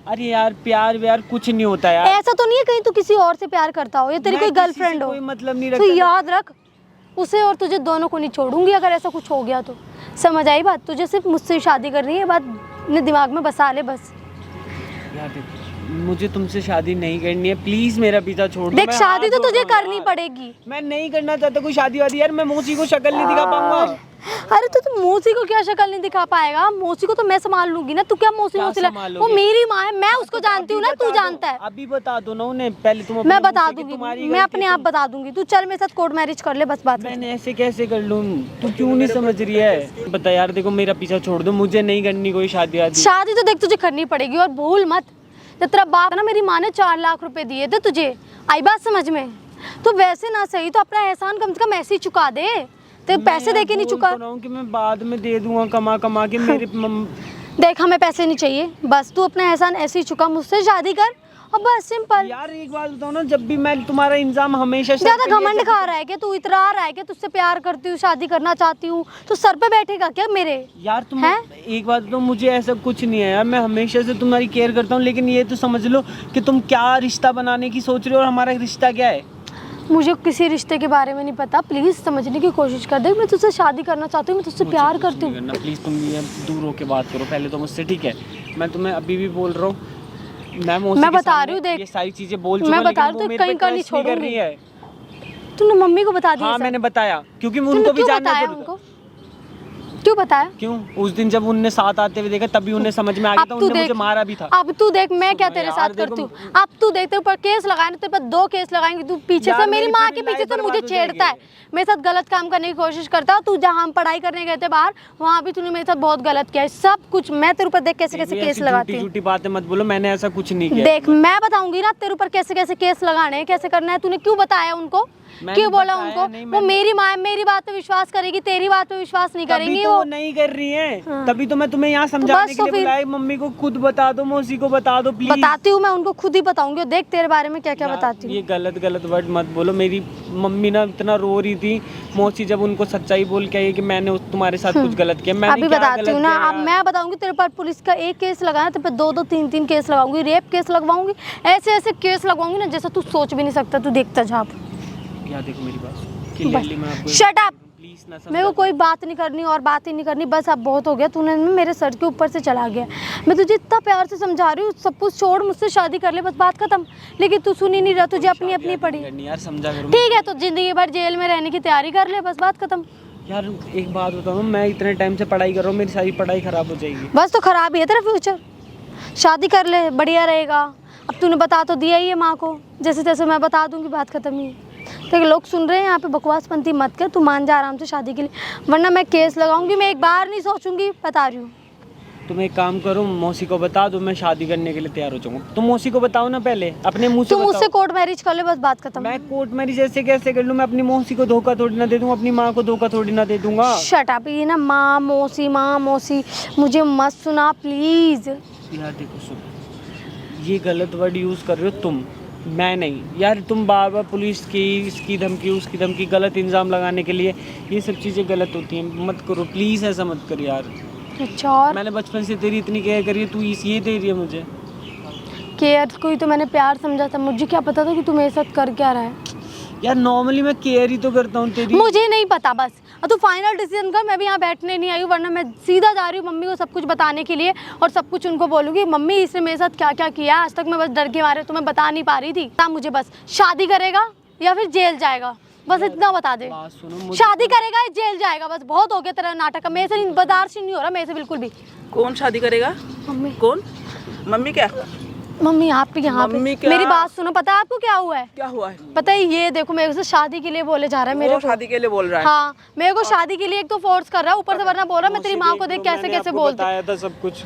अरे यार प्यार व्यार कुछ नहीं होता यार। ऐसा तो नहीं है कहीं तू किसी और से प्यार करता हो या तेरी मैं कोई किसी से गर्लफ्रेंड हो, कोई मतलब नहीं तो रखता। याद रख उसे और तुझे दोनों को नहीं छोड़ूंगी अगर ऐसा कुछ हो गया तो। समझ आई बात? तुझे सिर्फ मुझसे शादी करनी है, बात अपने दिमाग में बसा ले बस। यार देख, मुझे तुमसे शादी नहीं करनी है, प्लीज मेरा पीछा छोड़ दो। देख मैं शादी हाथ तो जोड़ तुझे रहा हूँ करनी यार। पड़ेगी। मैं नहीं करना चाहता कोई शादी वादी यार, मैं मौसी को शक्ल नहीं दिखा पाऊंगा। अरे तो मौसी को क्या शक्ल नहीं दिखा पाएगा? मौसी को तो मैं संभाल लूंगी ना, तू क्या मौसी क्या मौसी ला? संभालोगे? वो मेरी माँ है, मैं उसको जानती हूँ ना, तू जानता है। अभी बता दो ना उन्हें, पहले तुम अपने मैं मुंह बता से कि दूंगी, तुम्हारी मैं अपने गलती आप बता दूंगी। तू चल मेरे साथ कोर्ट मैरिज कर ले, बस बात खत्म। मैंने ऐसे कैसे कर लूँ? तू क्यों नहीं समझ रही है? बता यार, देखो मेरा पीछा छोड़ दो, मुझे नहीं करनी कोई शादी वादी। शादी तो देख तुझे करनी पड़ेगी, और भूल मत जब तेरा बाप ना, मेरी माँ ने 4 लाख रुपए दिए थे तुझे, आई बात समझ में? तो वैसे ना सही तो अपना एहसान कम से कम ऐसे ही चुका दे। तो पैसे दे के नहीं चुका। बोल तो रहा हूँ कि मैं बाद में दे दूंगा कमा कमा के मेरे देख हमें पैसे नहीं चाहिए, बस तू अपना एहसान ऐसे ही चुका, मुझसे शादी कर और बस सिंपल। यार एक बात बताओ ना, जब भी मैं तुम्हारा इंजाम हमेशा सर ज्यादा पे ये घमंड खा रहा है क्या तू? इतरा रहा है क्या? तुझसे प्यार करती हूँ, शादी करना चाहती हूँ, तो सर पे बैठेगा क्या मेरे? यार तुम हैं? एक बात बताओ, मुझे ऐसा कुछ नहीं है यार, मैं हमेशा से तुम्हारी केयर करता हूँ, लेकिन ये तो समझ लो कि तुम क्या रिश्ता बनाने की सोच रहे हो और हमारा रिश्ता क्या है। मुझे किसी रिश्ते के बारे में नहीं पता, प्लीज समझने की कोशिश कर दे। मैं तुझसे शादी करना चाहती हूँ, मैं तुझसे प्यार करती हूँ। प्लीज तुम ये दूर होके बात करो पहले तो मुझसे, ठीक है? मैं तुम्हें अभी भी बोल रहा हूँ, मैं बता रही हूँ, देख ये सारी चीजें बोल मैं चुका, बता लेकिन रही हूँ, वो तो मेरे कहीं पे का नहीं ट्रस्ट नहीं कर छोड़ूंगी। रही है। तूने मम्मी को बता दिया? हाँ सब? मैंने बताया, क्योंकि तूने उनको भी क्यों जानना बताया जरूरी उनको? क्यों बताया? क्यों? उस दिन जब उनने साथ आते हुए देखा तभी उन्हें समझ में आ गया था, अब तू उनने मुझे देख, मारा भी था। अब तू देख मैं क्या तेरे यार साथ देखो, करती हूँ। अब तू देखते ऊपर केस लगाए ना, तेरे पर 2 केस लगाएंगे। तू पीछे यार से मेरी मेरी माँ पूरी के पीछे लाइफ से मुझे बर्बाद हो छेड़ता है, जाएगी। मेरे साथ गलत काम करने की कोशिश करता है। तू जहाँ हम पढ़ाई करने गए थे बाहर, वहाँ भी तूने मेरे साथ बहुत गलत किया है। सब कुछ मैं तेरे ऊपर देख कैसे कैसे देखो, केस ऐसी लगाती हूँ। झूठी बातें मत बोलो, मैंने ऐसा कुछ नहीं किया। देख मैं बताऊंगी ना तेरे ऊपर कैसे कैसे केस लगाने हैं, कैसे करना है। तूने क्यों बताया उनको? मैंने क्यों बोला बताया उनको? नहीं, वो मैंने- मेरी माँ है, मेरी बात पे विश्वास करेगी, तेरी बात पे विश्वास नहीं तभी करेंगी तो वो। वो नहीं कर रही है, हाँ। तभी तो मैं तुम्हें यहाँ समझाने बस के तो लिए फिर- बुलाया। मम्मी को खुद बता दो, मौसी को बता दो प्लीज। बताती हूँ मैं उनको, खुद ही बताऊंगी। और देख तेरे बारे में क्या क्या यार, बताती हूँ। ये गलत गलत वर्ड मत बोलो। मेरी मम्मी ना इतना रो रही थी, मौसी जब उनको सच्चाई बोल के आई कि मैंने तुम्हारे साथ कुछ गलत किया। मैंने अभी क्या बताती गलत हूँ ना, किया अब यार? मैं बताऊंगी तेरे पर पुलिस का 1 केस लगाया, तेरे पर 2-2 3-3 केस लगाऊंगी, रेप केस लगवाऊंगी, ऐसे ऐसे केस लगवाऊंगी ना जैसा तू सोच भी नहीं सकता। तू देखता जा। यार देखो मेरी बात, क्लियरली मैं आपको शट अप। प्लीज ना मेरे को समझा। कोई बात नहीं करनी और बात ही नहीं करनी, बस अब बहुत हो गया। तूने मेरे सर के ऊपर से चला गया। मैं तुझे इतना प्यार से समझा रही हूँ, सब कुछ छोड़, मुझसे शादी कर ले, बस बात खत्म। लेकिन तू सुन ही नहीं रहा, तुझे अपनी अपनी पड़ी। करनी यार, समझा करो। ठीक है तो जिंदगी भर जेल में रहने की तैयारी कर ले, बस बात खत्म। यार एक बात बताओ, मैं इतने टाइम से पढ़ाई कर रहा हूँ, मेरी सारी पढ़ाई खराब हो जाएगी। बस तो खराब ही है तेरा फ्यूचर। शादी कर ले, बढ़िया रहेगा। अब तूने बता तो दिया ही है माँ को, जैसे तैसे मैं बता दूंगी, बात खत्म ही है। देखिए लोग सुन रहे हैं यहाँ पे, बकवासपंती मत कर। तू मान जा आराम से शादी के लिए, वरना मैं केस लगाऊंगी। मैं एक बार नहीं सोचूंगी, बता रही हूँ। तुम एक काम करो, मौसी को बता दो, मैं शादी करने के लिए तैयार हो जाऊंगा। तुम मौसी को बताओ ना पहले, अपने मुंह से तू मुझसे बताओ। कोर्ट मैरिज कर ले, बस बात खत्म। मैं कोर्ट मैरिज ऐसे कैसे कर लूँ? मैं अपनी मौसी को धोखा थोड़ी ना दे दूंगा, अपनी माँ को धोखा थोड़ी ना दे दूंगा। Shut up. ये ना माँ मौसी मुझे मत सुना प्लीज। यार देखो सुनो, ये गलत वर्ड यूज़ कर रहे हो तुम, मैं नहीं। यार तुम बार बार पुलिस की इसकी धमकी उसकी धमकी, गलत इल्ज़ाम लगाने के लिए, ये सब चीज़ें गलत होती हैं। मत करो प्लीज़, ऐसा मत कर यार। अच्छा और मैंने बचपन से तेरी इतनी केयर करी है, तू ये दे रही है मुझे। केयर कोई तो मैंने प्यार समझा था, मुझे क्या पता था कि तू मेरे साथ कर क्या रहा है। यार नॉर्मली मैं केयर ही तो करता हूँ तेरी। मुझे नहीं पता, बस अब तू फाइनल डिसीजन कर। मैं भी यहाँ बैठने नहीं आई हूँ, वरना मैं सीधा जा रही हूँ मम्मी को सब कुछ बताने के लिए, और सब कुछ उनको बोलूँगी मम्मी इसने मेरे साथ क्या क्या किया आज तक। मैं बस डर के मारे तुम्हें बता नहीं पा रही थी। बता मुझे बस, शादी करेगा या फिर जेल जाएगा, बस इतना बता दे। बात सुनो मुझे, शादी करेगा या जेल जाएगा, बस बहुत हो गया तेरा नाटक। मेरे से बर्दाश्त नहीं हो रहा, मेरे से बिल्कुल भी। कौन शादी करेगा? मम्मी कौन? मम्मी क्या? मम्मी आप भी यहाँ पे मम्मी क्या? मेरी बात सुनो। पता है आपको क्या हुआ है? क्या हुआ है? पता है ये देखो, मेरे से शादी के लिए बोले जा रहा है मेरे वो को। शादी के लिए बोल रहा है? हाँ मेरे को शादी के लिए एक तो फोर्स कर रहा है, ऊपर से वरना बोल रहा है मैं तेरी माँ को देख कैसे मैंने कैसे आपको बोलती। बताया था सब कुछ।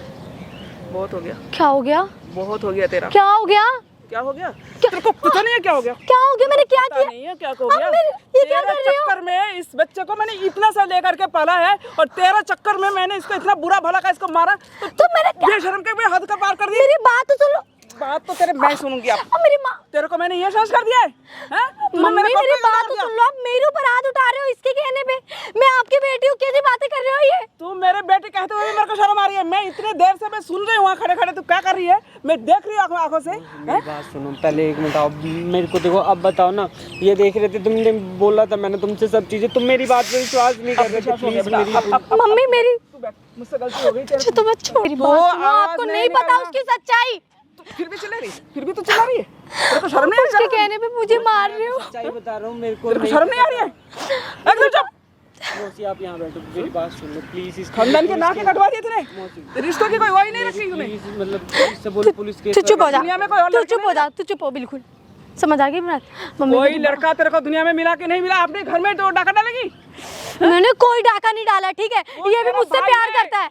बहुत हो गया, क्या हो गया? बहुत हो गया तेरा। क्या हो गया? क्या हो गया? तेरे को पता नहीं है क्या हो गया? क्या हो गया? मैंने क्या पता किया? नहीं है क्या हो अब गया? ये क्या तेरे कर रही हो? चक्कर में इस बच्चे को मैंने इतना सा लेकर के पाला है, और तेरा चक्कर में मैंने इसको इतना बुरा भला का इसको मारा, तो मैंने क्या? बेशर्म के भी हद का पार कर दी। मेरी बात तो सुन लो। बात तो तेरे मैं सुनूंगी अब। अब मेरी माँ तेरे को मैंने ये साहस कर दिया है, हैं? तूने मम्मी मेरे मेरी को बात तो सुन लो, आप मेरे ऊपर हाथ उठा रहे हो इसके कहने पे। मैं आपकी बेटी हूँ, कैसी बातें कर रहे हो ये? तू मेरे बेटे कहते हुए भी मेरे को शर्म आ रही है। मैं इतने देर से मैं सुन रही हूँ वहाँ खड़े खड़े, तू क्या कर रही है? मैं देख रही हूँ आंखों से। मेरी बात सुनो पहले, एक मिनट। अब मेरे को देखो, अब बताओ ना, ये देख रहे थे, तुमने बोला था मैंने तुमसे सब चीजें, तुम मेरी बात पे विश्वास नहीं कर रहे थे। प्लीज मेरी मम्मी मेरी, तू बैठ, मुझसे गलती हो गई तेरे अच्छा तो मैं छोड़, मेरी बात सुनो, आपको नहीं पता उसकी सच्चाई। से। फिर भी चिल्ला रही, फिर भी तू चिल्ला रही है। तेरे को शर्म नहीं आ रही? उसके कहने पे मुझे मार रहे हो। सच्चाई बता रहा हूँ, मेरे को तेरे को शर्म नहीं आ रही है? एकदम चुप। मौसी आप यहाँ बैठो, मेरी बात सुन लो प्लीज। खानदान के नाके कटवा दिए तूने, रिश्तों की कोई वही नहीं रखी तूने। प्लीज, मतलब इससे बोलो पुलिस केस तू चुप हो जा, दुनिया में कोई और तू लड़का चुप हो जा, तू चुप हो, बिल्कुल समझ आ गई बात। मम्मी कोई मेरी लड़का तेरे को दुनिया में मिला कि नहीं मिला? अपने घर में तो डाका डालेगी? मैंने कोई डाका नहीं डाला, ठीक है? वो ये भी तेरा मुझसे भाई प्यार है। करता है,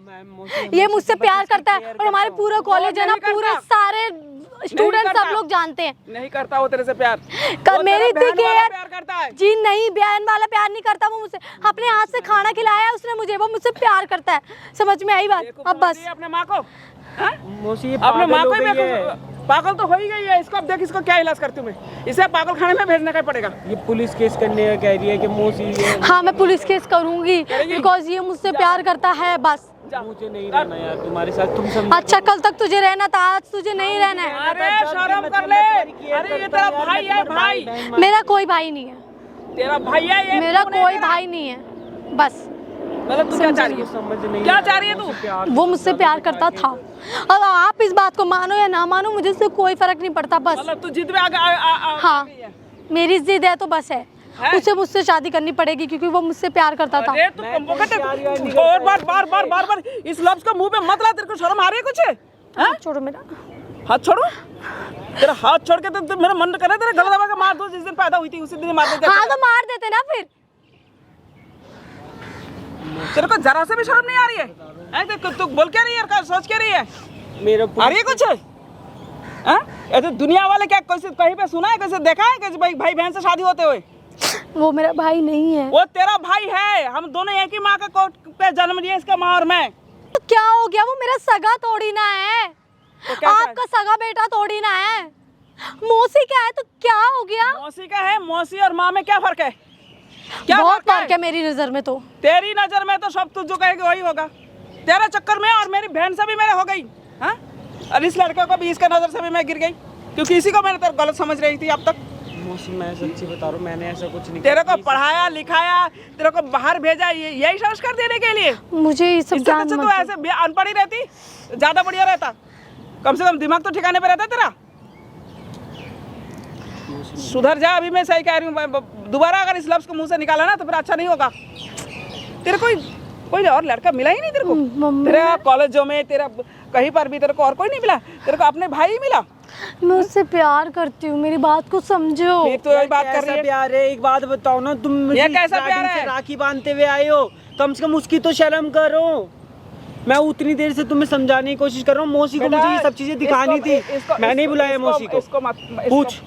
मैम, मौसी, ये मुझसे प्यार करता है, और हमारे पूरा कॉलेज है ना, नहीं करता। पूरे सारे स्टूडेंट करता। सब लोग जानते हैं। नहीं करता वो तेरे से प्यार। कल वो मेरी तेरा बहन वाला केयर प्यार करता है। जी नहीं, बहन वाला प्यार नहीं करता वो मुझसे। अपने हाथ से खाना खिलाया है उसने मुझे, वो मुझसे प्यार करता है। समझ में आई बात? बेवकूफ अब बस समझती है अपने माँ को। हाँ? मौसी ये अपने पागल माँ हो को ही गई है। बेवकूफ- पागल तो हो ही गई है। इसको अब देख, इसको क्या इलाज करती हूँ मैं? इसे पागल खाने में भेजने का ही पड़ेगा। ये पुलिस केस करने का कह रही है कि मौसी ये हाँ, मैं पुलिस केस करूंगी, करेगी? बिकॉज ये मुझसे प्यार करता है बस। मुझे नहीं रहना यार तुम्हारे साथ, तुम समझ। अच्छा, कल तक तुझे रहना था, आज तुझे नहीं रहना है। अरे शर्म कर ले। अरे ये तेरा भाई है, भाई। मेरा कोई भाई नहीं है, तेरा भाई है ये। मेरा तू नहीं कोई तेरा। भाई नहीं है बस। मतलब तू क्या चाह रही है? समझ नहीं क्या आ चाह रही है रहा, तू? मुझसे प्यार वो मुझसे प्यार करता था, और आप इस बात को मानो या ना मानो, मुझे इससे कोई फर्क नहीं पड़ता बस। मतलब तू जिद में आ गई हाँ, है। मेरी जिद है तो बस है, है? उसे मुझसे शादी करनी पड़ेगी क्योंकि वो मुझसे प्यार करता था। अरे तू और बार इस लफ्ज को मुंह पे मत ला। तेरे को शर्म आ रही है कुछ? हैं? छोड़ो मेरा हाथ छोड़ो। तेरा हाथ छोड़ के तो मेरा मन कर रहा है तेरा गला दबा के मार दो। जिस दिन पैदा हुई थी उसी दिन मार दे। हाँ तो मार देते ना फिर। तेरे को जरा से भी शर्म नहीं आ रही है? हैं? तू बोल क्या रही है यार? सोच क्या रही है? मेरा आ रही है कुछ? हैं? ऐसे दुनिया वाले क्या कहीं पे सुना है, कैसे देखा है कि भाई बहन से शादी होते हुए? वो मेरा भाई नहीं है। वो तेरा भाई है। हम दोनों एक ही माँ के कोट पे जन्म लिए, इसका माँ और मैं। तो क्या हो गया? वो मेरा सगा थोड़ी ना है, तो क्या आपका सगा बेटा थोड़ी ना है। मौसी क्या है तो क्या हो गया? मौसी का है। मौसी और माँ में क्या फर्क है? क्या बहुत फर्क फर्क है मेरी नजर में तो। तेरी नजर में तो सब तू जो कहेगी वही होगा। तेरे चक्कर में और मेरी बहन से भी मेरे हो गई। हाँ? और इस लड़के को भी इसके नजर से भी मैं गिर गई, क्योंकि इसी को मैंने तेरे गलत समझ रही थी अब तक। मौसी मैं सच्ची बता रहा हूँ, मैंने ऐसा कुछ नहीं तेरे किया। को पढ़ाया लिखाया, तेरे को बाहर भेजा, यही संस्कार देने के लिए। मुझे ये सब इससे ज्ञान अच्छा मत तू दो। ऐसे अनपढ़ ही रहती, ज्यादा बढ़िया रहता। कम से कम दिमाग तो ठिकाने पे रहता तेरा। सुधर जा, अभी मैं सही कह रही हूँ। दोबारा अगर इस लफ्ज को मुंह से निकाला ना तो फिर अच्छा नहीं होगा। तेरे कोई और लड़का मिला ही नहीं तेरे को? मम्मी, तेरे कॉलेजों में, तेरा कहीं पर भी तेरे को और कोई नहीं मिला? तेरे को अपने भाई ही मिला? मैं उससे प्यार करती हूँ, मेरी बात को समझो। फिर तो यही बात कर रही है। प्यार है? एक बात बताओ ना, तुम मुझे ये कैसा प्यार starting है? से राखी बांधते हुए आए हो, कम से कम उसकी तो शर्म करो। मैं उतनी देर से तुम्हें समझाने की कोशिश कर रहा हूँ। मौसी को मुझे ये सब चीजें दिखानी थी, मैं नहीं बुलाया मौसी को। पूछ,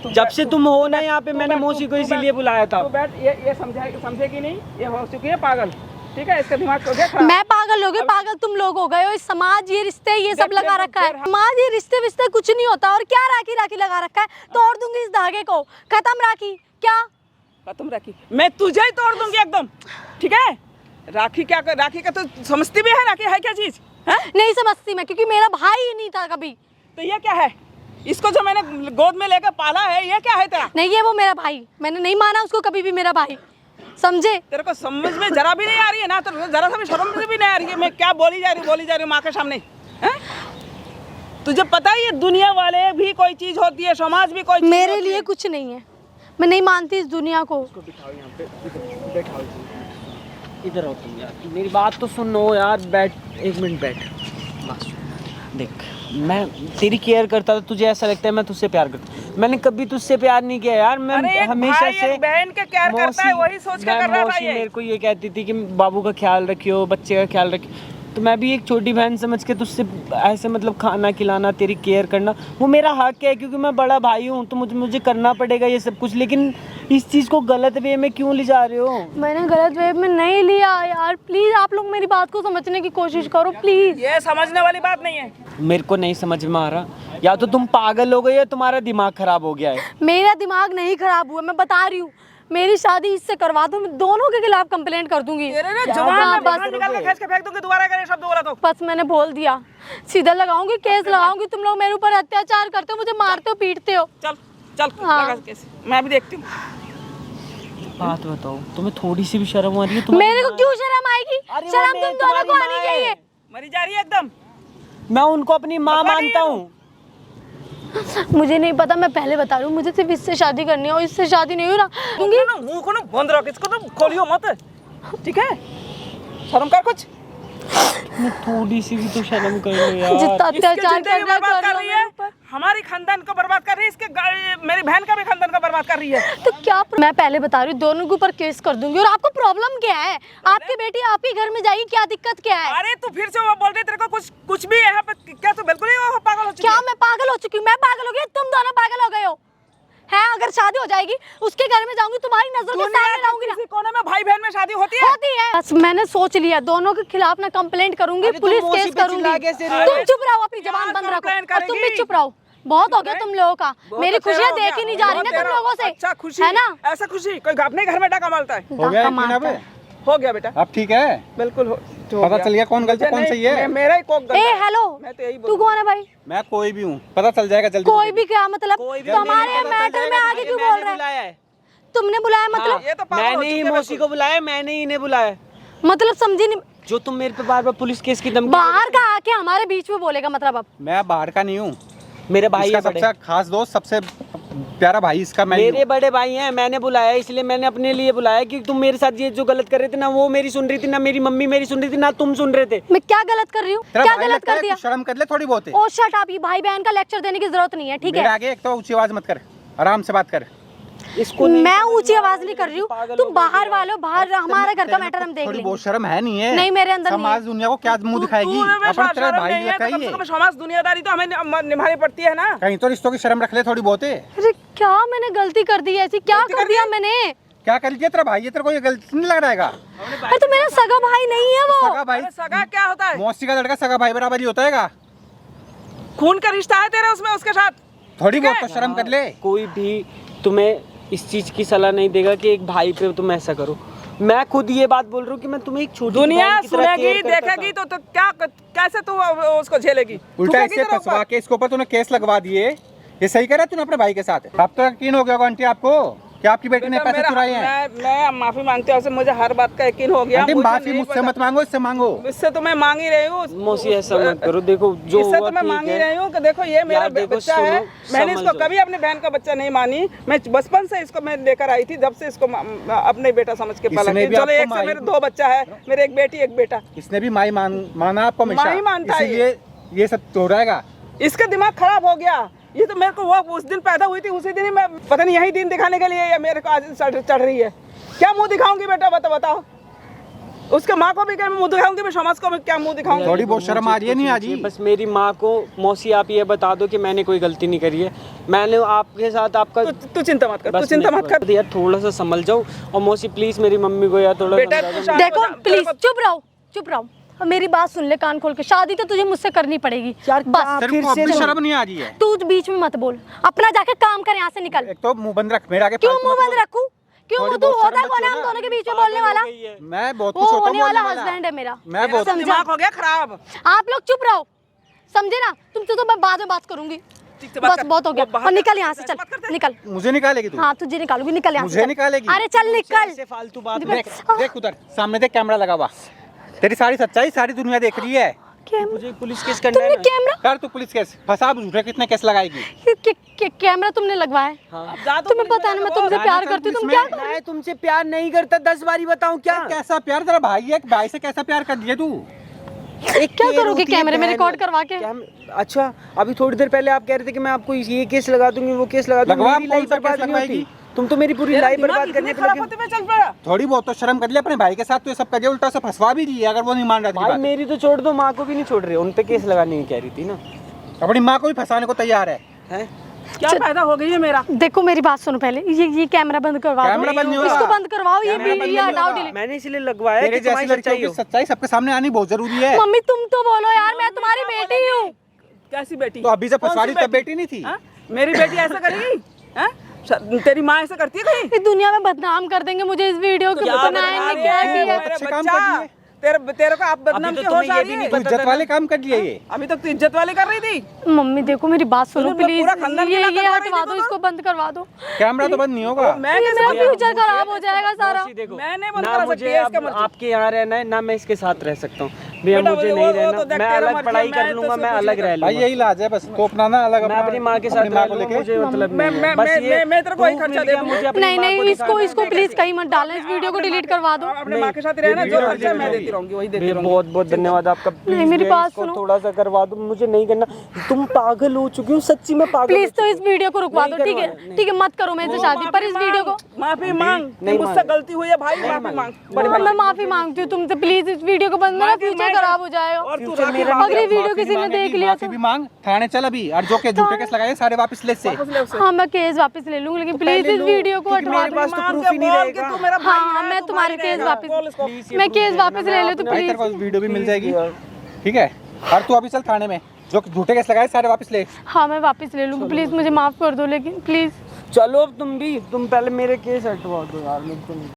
जब से तुम हो ना यहाँ पे, मैंने मौसी को इसीलिए बुलाया था। तू बैठ, ये समझेगी नहीं, ये हो चुकी है पागल। ठीक है, इसका दिमाग हो गया खराब। मैं पागल हो गई, पागल तुम लोग हो गए हो। इस समाज, ये रिश्ते, ये सब लगा रखा है। समाज, ये रिश्ते विश्ते कुछ नहीं होता। और क्या राखी राखी लगा रखा है? तोड़ दूंगी इस धागे को, खत्म राखी। क्या खत्म राखी? मैं तुझे ही तोड़ दूंगी एकदम। ठीक है? राखी क्या कर, राखी का तो समझती भी है? राखी है क्या चीज? है? नहीं समझती मैं, क्योंकि मेरा भाई ही नहीं था कभी। तो ये क्या है? इसको जो मैंने गोद में लेकर पाला है, ये क्या है तेरा? नहीं, ये वो मेरा भाई, मैंने नहीं माना उसको कभी भी मेरा भाई, समझे? तेरे को समझ में जरा भी नहीं आ रही है ना? तो जरा सा भी शर्म भी नहीं आ रही है? मैं क्या बोली जा रही हूँ माँ के सामने? हैं? तुझे पता है ये दुनिया वाले भी कोई चीज होती है, समाज भी कोई चीज मेरे होती लिए है। कुछ नहीं है, मैं नहीं मानती इस दुनिया को। बिठाओ यहाँ पे, बैठाओ इधर आओ तुम यार, मेरी बात तो सुनो यार। बैठ, एक मिनट बैठ। बस देख, मैं तेरी केयर करता था, तुझे ऐसा लगता है मैं तुझसे प्यार करता। मैंने कभी तुझसे प्यार नहीं किया यार। मैं अरे एक हमेशा भाई, से एक बहन के केयर करता है, वही सोच के कर रहा था मौसी ये। मेरे को ये कहती थी कि बाबू का ख्याल रखियो, बच्चे का ख्याल रखियो। तो मैं भी एक छोटी बहन समझ के तुझसे ऐसे मतलब खाना खिलाना, तेरी केयर करना, वो मेरा हक है, क्योंकि मैं बड़ा भाई हूँ, तो मुझे करना पड़ेगा ये सब कुछ। लेकिन इस चीज़ को गलत वे में क्यों ले जा रहे हो? मैंने गलत वे में नहीं लिया यार, प्लीज आप लोग मेरी बात को समझने की कोशिश करो प्लीज। ये समझने वाली बात नहीं है। मेरे को नहीं समझ में आ रहा, या तो तुम पागल हो गए या तुम्हारा दिमाग खराब हो गया है। मेरा दिमाग नहीं खराब हुआ, मैं बता रही हूँ, मेरी शादी इससे करवा दो, मैं दोनों के खिलाफ कंप्लेंट कर दूंगी। जवान बस निकाल के खींच के फेंक दूंगी, दोबारा अगर ये शब्द बोला तो। बस मैंने बोल दिया, सीधा लगाऊंगी, केस लगाऊंगी, तुम लोग मेरे ऊपर अत्याचार करते हो, मुझे मारते हो, पीटते हो। चल चल हाँ। लगा केस, मैं भी देखती हूँ। बात बताओ, तुम्हें थोड़ी सी भी शर्म आ रही है? तुम्हारी मेरे को क्यों शर्म आएगी? अरे वो शर्म तुम मैं दोनों को तुम्हारी आनी माँ चाहिए। है। मरी जा रही है एकदम। मैं उनको अपनी माँ पता नहीं मानता है हूँ। मुझे नहीं पता, मैं पहले बता रही हूँ, मुझे सिर्फ इससे शादी करनी है और इससे शादी नहीं हो रहा दूंगी। मुंह को ना बंद रख, इसको तो खोलियो मत, ठीक है? शर्म कर कुछ। मैं थोड़ी सी भी तो शर्म कर लो यार। जितना इसके अत्याचार जिंदगी करना बर्बाद कर लो रही मेरे है, ऊपर। हमारी खानदान को बर्बाद कर रही है, मेरी बहन का भी खानदान का बर्बाद कर रही है। तो क्या मैं पहले बता रही हूँ, दोनों के ऊपर केस कर दूंगी। और आपको प्रॉब्लम क्या है? आपकी बेटी आपके घर में जाएगी, क्या दिक्कत क्या है? अरे तू फिर से वो बोल रही, तेरे को कुछ भी यहाँ पे क्या तू बिल्कुल ही वो पागल हो चुकी क्या है? मैं पागल हो चुकी हूँ? मैं पागल हो गई, तुम दोनों पागल हो गए हो। है, अगर शादी हो जाएगी उसके घर में जाऊंगी, तुम्हारी नजरों के दुनिया सामने के रहूंगी ना। किसी कोने में भाई बहन में शादी होती है? होती है। बस मैंने सोच लिया, दोनों के खिलाफ ना कंप्लेंट करूंगी, अरे तुम पुलिस मौसी केस पे करूंगी। चिल्ला कैसे रही हो? तुम चुप रहो, अपनी क्या जबान बंद रखो, complaint और तुम भी करेगी? चुप रहो। बहुत हो गया तुम लोगों का, बहुत मेरी तो तेरा खुशियाँ हो गया, देखी नहीं जा रही बहुत ना तुम तेरा। लोगों से, अच्छा खुशी है ना? ऐसा खुशी कोई अपने घर में डाका मारता है? हो गया धक्का यकीन मारता अब? है। हो गया बेटा, अब ठीक है? बिल्कुल हो पता चल गया कौन गलत है, मुझे कौन नहीं, सही है? मेरा ही कोक गलत ए है। हेलो, मैं तो यही तू बोलूंगा। कौन है भाई? मैं कोई भी हूँ, पता चल जाएगा जल्दी। कोई भी क्या मतलब? कोई भी तो हमारे नहीं, पता चल मैटर में जाएगा, आगे क्यों मैंने बोल रहे हैं? बुलाया है। तुमने बुलाया मतलब? हाँ, ये तो पागल हो मैंने ही चुकी है मौसी बिल्कुल। को बुलाया, मैंने ही इन्हें बुलाया। मतलब समझी नहीं। जो तुम मेरे पे बार बार पुलिस केस की धमकी बाहर का आके हमारे बीच में बोलेगा मतलब? अब मैं बाहर का नहीं हूँ, मेरे भाई इसका है बड़े, सबसे खास दोस्त, सबसे प्यारा भाई इसका मैं ही मेरे हूँ। बड़े भाई हैं, मैंने बुलाया, इसलिए मैंने अपने लिए बुलाया कि तुम मेरे साथ ये जो गलत कर रहे थे ना, वो मेरी सुन रही थी ना, मेरी मम्मी मेरी सुन रही थी ना, तुम सुन रहे थे। मैं क्या गलत कर रही हूँ? तेरा क्या भाई गलत लगता कर है, दिया? कुछ शर्म कर ले थोड़ी बहुत। ओ शट अप, ये भाई बहन का लेक्चर देने की जरूरत नहीं है, ठीक मेरे है? आगे एक तो ऊंची आवाज मत कर, आराम से बात कर। इसको नहीं मैं समझ ऊंची में आ रहा आवाज है, नहीं कर रही हूँ, पागल हो तुम गई बाहर यार। वालों, बाहर हमारे घर का तेरे मैटर में हम देख थोड़ी लेंगे। बहुत शर्म है नहीं है? नहीं, मेरे अंदर नहीं समाज दुनिया को क्या मुंह दिखाएगी? अपन तेरा भाई लगता ही है। समाज दुनियादारी तो हमें निभानी पड़ती है ना। कहीं तो रिश्तों की शर्म रख ले थोड़ी बहुत। अरे क्या मैंने गलती कर दी ऐसी? क्या गलती कर कर दिया दी? मैंने? क्या कर लिया तेरा भाई है? तेरे को ये गलती नहीं लग रहा है? अरे तो मेरा सगा भाई नहीं है वो। सगा भाई, अरे सगा क्या होता है? मौसी का लड़का सगा भाई बराबर ही होता है? खून का रिश्ता है तेरा उसमें, उसके साथ। थोड़ी बहुत तो शर्म कर ले। कोई भी तुम्हें इस चीज की सलाह नहीं देगा कि एक भाई पे तुम ऐसा करो। मैं खुद ये बात बोल रहा हूँ कि मैं तुम्हें एक छोटी दुनिया बहन की तरह सुनेगी केयर करता देखेगी था। तो क्या कैसे तू उसको झेलेगी? उल्टा थूकेगी इससे तेरे फंसवा ऊपर। के इसके ऊपर तूने केस लगवा दिए। ये सही करा तूने अपने भाई के साथ? अब तो यकीन हो गया होगा आंटी आपको कि आपकी बेटी ने बेटा, पैसे मेरा- चुराए हैं। मैं माफी मांगती हूँ आपसे, मुझे हर बात का यकीन हो गया। आंटी मुझे माफी नहीं मुझसे पता। मत मांगो, इससे मांगो। इससे तो मैं मांग ही रही हूँ। मौसी ऐसा मत करो, देखो जो इससे हुआ तो मैं ठीक मांग ही है। रही हूँ कि देखो ये मेरा यार देखो, बच्चा है। सुनो, मैंने इसको समझो। कभी अपनी बहन का बच्चा नहीं मानी। मैं बचपन से इसको मैं लेकर आई थी, जब से इसको अपने बेटा समझ के पाला। इसने भी चलो आपको एक से माई- मेरे 2 बच्चा है, मेरे एक बेटी एक बेटा। इसने भी माई माना आपको हमेशा, माई मानता है इसीलिए ये सब तो हो रहेगा। इसका दिमाग खराब हो गया। ये तो मेरे को वो उस दिन पैदा हुई थी, उसी दिन ही मैं पता नहीं यही दिन दिखाने के लिए या मेरे को आज चढ़ रही है। क्या मुंह दिखाऊंगी बेटा, बताओ? उसके माँ को भी क्या मुंह दिखाऊंगी, मैं समाज को भी क्या मुंह दिखाऊंगी? थोड़ी बहुत शर्म आ रही है नहीं आ रही? बस मेरी माँ को मौसी आप ये बता दो कि मैंने कोई गलती नहीं करी है। मैंने आपके साथ आपका तू चिंता मत कर, तू बस चिंता मेरी मत कर बात- यार थोड़ा सा संभल जाओ। और मौसी प्लीज मेरी मम्मी को यार थोड़ा बेटा, समझा दो। तू शांत हो देखो जा, प्लीज तेरे चुप रहो, चुप रहो और मेरी बात सुन ले कान खोल के। शादी तो तुझे मुझसे करनी पड़ेगी यार बस। तेरे को अब भी शर्म नहीं आ रही है? तू बीच में मत बोल, अपना जाके काम कर, यहाँ से निकल। एक तो मुंह बंद रख, मेरे आगे क्यों फालतू मुंह मत बंद बोल। रखूं? क्यों? थोड़ी तू बहुत होता शर्म कौन है रखिए हम ना। दोनों के बीच में बोलने वाला? मैं बहुत वो कुछ होता होने वाला बोलने वाला। हस्बैंड है मेरा। मैं बहुत को दिमाग हो गया खराब। आप लोग चुप रहो, समझे ना? तुमसे तो मैं बाद में बात करूंगी। ठीक से बात बस कर। बहुत हो गया, वो बाहर और निकल कर- यहाँ से, चल बात करते हैं। निकल। मुझे निकालेगी तू? हाँ तुझे निकालूंगी, निकल यहाँ से, मुझे चल। निकालेगी? अरे चल निकल। ऐसे फालतू बात निकल। मत देख उधर सामने देख, कैमरा लगा हुआ। तेरी सारी सच्चाई सारी दुनिया देख रही है। कैमरा? मुझे पुलिस केस करना है तुमने ना। कैमरा? कर तू पुलिस केस, फंसा झूठे कितने केस लगाएगी? कैमरा तुमने लगवाया है? हाँ। जा तो तुम्हें पुलिस पता है ना में मैं लगा तुमसे जाना प्यार चल करती हूँ, तुम पुलिस क्या? में। मैं तुमसे प्यार नहीं करता, 10 बारी बताऊं क्या? कैसा प्यार? तेरा भाई है, भाई से कैसा प्यार कर दिया तू? एक क्या केयर करोगे होती है कैमरे में बहन रिकॉर्ड करवा के? अच्छा, अभी थोड़ी देर पहले आप कह रहे थे कि मैं आपको ये केस लगा दूंगी, वो केस लगा दूंगी, लगवा, मेरी कौन लाइफ सा केस बर्बाद नहीं लगवाएगी? होती। तुम तो मेरी पूरी तेरा लाइफ दिमाग बर्बाद इतने करने पे खराब लगे हो। होते हुए चल पड़ा। थोड़ी बहुत तो शर्म कर लिया अपने भाई के साथ, तो ये सब कर दिया, उल्टा से फंसवा भी दिया अगर वो नहीं मान रहा भाई था। मेरी तो छोड़ दो, माँ को भी नहीं छोड़ रहे, उन पे केस लगाने की कह रही थी ना। अपनी माँ को भी फंसाने को तैयार है। हैं? क्या फायदा हो गई है मेरा? देखो मेरी बात सुनो पहले, ये कैमरा बंद करवा दो, कैमरा बंद नहीं होगा। इसको बंद करवाओ, ये कैमरा बंद वीडियो नहीं हटाओ होगा। डिलीट। मैंने इसलिए लगवाया तेरे कि तुम्हारी जैसी लड़कियों सच्चाई की हो। सच्चाई सबके सामने आनी बहुत जरूरी है। मम्मी तुम तो बोलो यार, मैं तुम्हारी बेटी हूँ। कैसी बेटी? तो अभी जब कौन सी फंसवा रही तब बेटी नहीं थी। हाँ? मेरी बेटी ऐसा करेगी? हाँ? तेरी माँ ऐसा करती है कहीं? इस दुनिया में बदनाम कर देंगे मुझे इस वीडियो के बनाएंगे, क्या किया। मेरे अच्छे काम बच्चा, कर दिए। तेरे को आप बदनाम अभी की तो होश तुम्हें आ ये रही भी है? नहीं तू इज्जत वाले काम कर लिए ये। अभी तक तो इज्जत वाली कर रही थी। मम्मी देखो मेरी बात सुनो तूने प्लीज, पूरा खानदान ये की नकल हटवा कर दो, रही थी इसको बंद करवा दो। कैमरा तो बंद नहीं होगा। मैं ये कैसे मेरा फ्यूचर खराब हो जाएगा सारा। मौसी देखो, मैं नहीं बंद ना करा मुझे सकती है, अब इसका मर्जी। आपके यहाँ रहना है, ना मैं इसके साथ रह सकता हूँ भैया, बेटा, मुझे वो नहीं तो रहना, देख मैं तेरा अलग मर्जी, पढ़ाई मैं कर तो लूंगा, सब मैं कुछ अलग रह भाई लूंगा। यही इलाज है बस, तो अपनाना अलग मैं अपनी माँ के साथ अपनी माँ रह को लूंगा, लेके। मुझे मतलब मैं- नहीं है। मैं- बस मैं- ये मैं- मैं तेरे को वही proof खर्चा मिल दे गया दूंगा। मुझे अपनी नहीं माँ नहीं, को इसको दिखाना इसको है। प्लीज कहीं मत डालना, इस वीडियो को डिलीट करवा दो। अपने माँ के साथ रहना, जो खर्चा है मैं देती रहूंगी, वही देती भैया, रहूंगी। बहुत बहुत धन्यवाद आपका। नहीं, प्लीज मेरी भैया, बात इसको सुनो। थोड़ा सा करवा दो, मुझे नहीं करना। तुम पागल हो चुकी हो, सच्ची में पागल प्लीज हो तो चुकी इस हो। वीडियो को रुकवा नहीं दो, ठीक है करवाना, नहीं। ठीक है, मत करो मेरे से शादी, पर इस वीडियो को माफी मांग, नहीं मुझसे मांग। गलती हुई है भाई, माफी मांग। हाँ, मैं माफी मांगती हूँ तुमसे, प्लीज इस वीडियो को बंद, मेरा फ्यूचर खराब हो जाएगा। और तू फ्यूचर राखी मेरा बांध अगर ये दे। वीडियो किसी ने देख लिया माफी तो भी मांग, थाने चल अभी, और जो के झूठे केस लगाए सारे वापस ले से। वापस ले उसे। हाँ मैं केस वापस ले लूंगी, लेकिन प्लीज पहले इस लो, वीडियो को क्योंकि हटवा मेरे दो। पास तो मांग proof के ही नहीं बोल रहेगा। कि तू मेरा भाई हाँ, है, मैं तू तुम्हारे भाई केस रहेगा। वापस- बोल इसको। Please, ये मैं proof केस दे वापस देना, ले मैं लो तो अपने- भाई तेरे को प्लीज। वीडियो भी मिल जाएगी, ठीक है। और तू अभी चल थाने में, जो झूठे केस लगाए सारे वापस ले। हाँ मैं वापस ले लूंगी, प्लीज मुझे माफ कर दो, लेकिन प्लीज। चलो अब तुम भी, तुम पहले मेरे केस हटवा दो यार, मुझको नहीं।